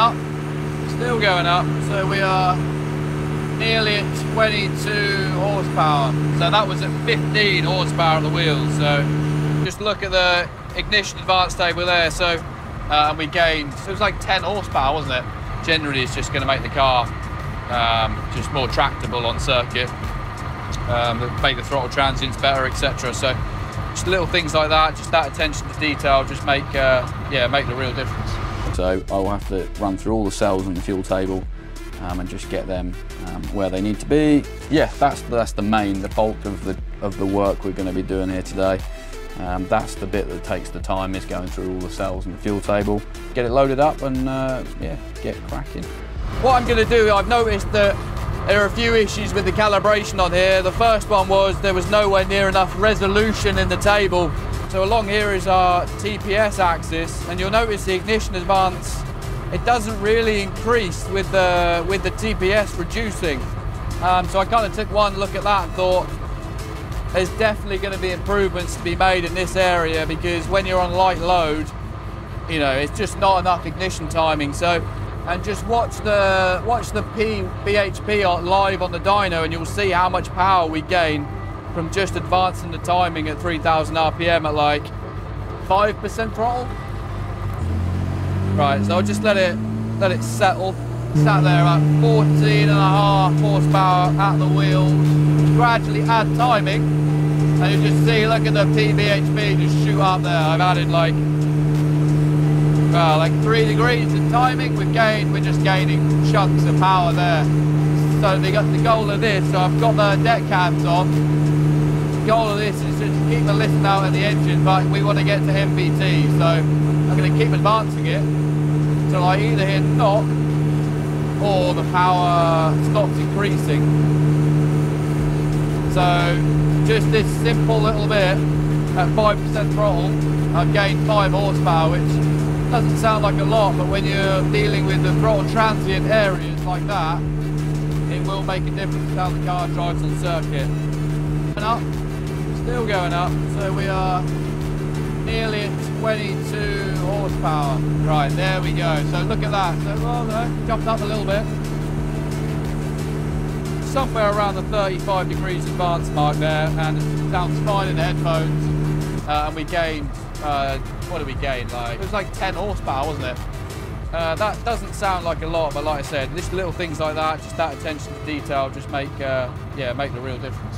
up, still going up. So we are nearly at 22 horsepower. So that was at 15 horsepower at the wheels. So just look at the ignition advance table there. So and we gained, so it was like 10 horsepower, wasn't it? Generally, it's just going to make the car just more tractable on circuit, make the throttle transients better, etc. So just little things like that, just that attention to detail, just make make the real difference. So I'll have to run through all the cells on the fuel table and just get them where they need to be. Yeah, that's the bulk of the work we're going to be doing here today. That's the bit that takes the time, is going through all the cells and the fuel table, get it loaded up and yeah, get cracking. What I'm going to do, I've noticed that there are a few issues with the calibration on here. The first one was there was nowhere near enough resolution in the table. So along here is our TPS axis, and you'll notice the ignition advance, it doesn't really increase with the TPS reducing. So I kind of took one look at that and thought, there's definitely going to be improvements to be made in this area, because when you're on light load, you know, it's just not enough ignition timing. So, and just watch the BHP live on the dyno, and you'll see how much power we gain from just advancing the timing at 3,000 RPM at like 5% throttle. Right, so I'll just let it settle. Sat there at 14.5 horsepower at the wheels. Gradually add timing, and you just see, look at the PBHP just shoot up there. I've added like 3 degrees in timing. We're just gaining chunks of power there. So the goal of this, so I've got the deck cabs on. The goal of this is just to keep the listen out of the engine, but we want to get to MPT, so I'm going to keep advancing it until I either hit knock or the power stops increasing. So just this simple little bit at 5% throttle, I've gained 5 horsepower, which doesn't sound like a lot, but when you're dealing with the throttle transient areas like that, it will make a difference how the car drives on circuit. And up, still going up, so we are nearly at 22 horsepower. Right, there we go. So look at that. So, well, no, jumped up a little bit. Somewhere around the 35 degrees advance mark there, and it sounds fine in the headphones. And we gained, what did we gain? Like, it was like 10 horsepower, wasn't it? That doesn't sound like a lot, but like I said, just little things like that, just that attention to detail, just make the real difference.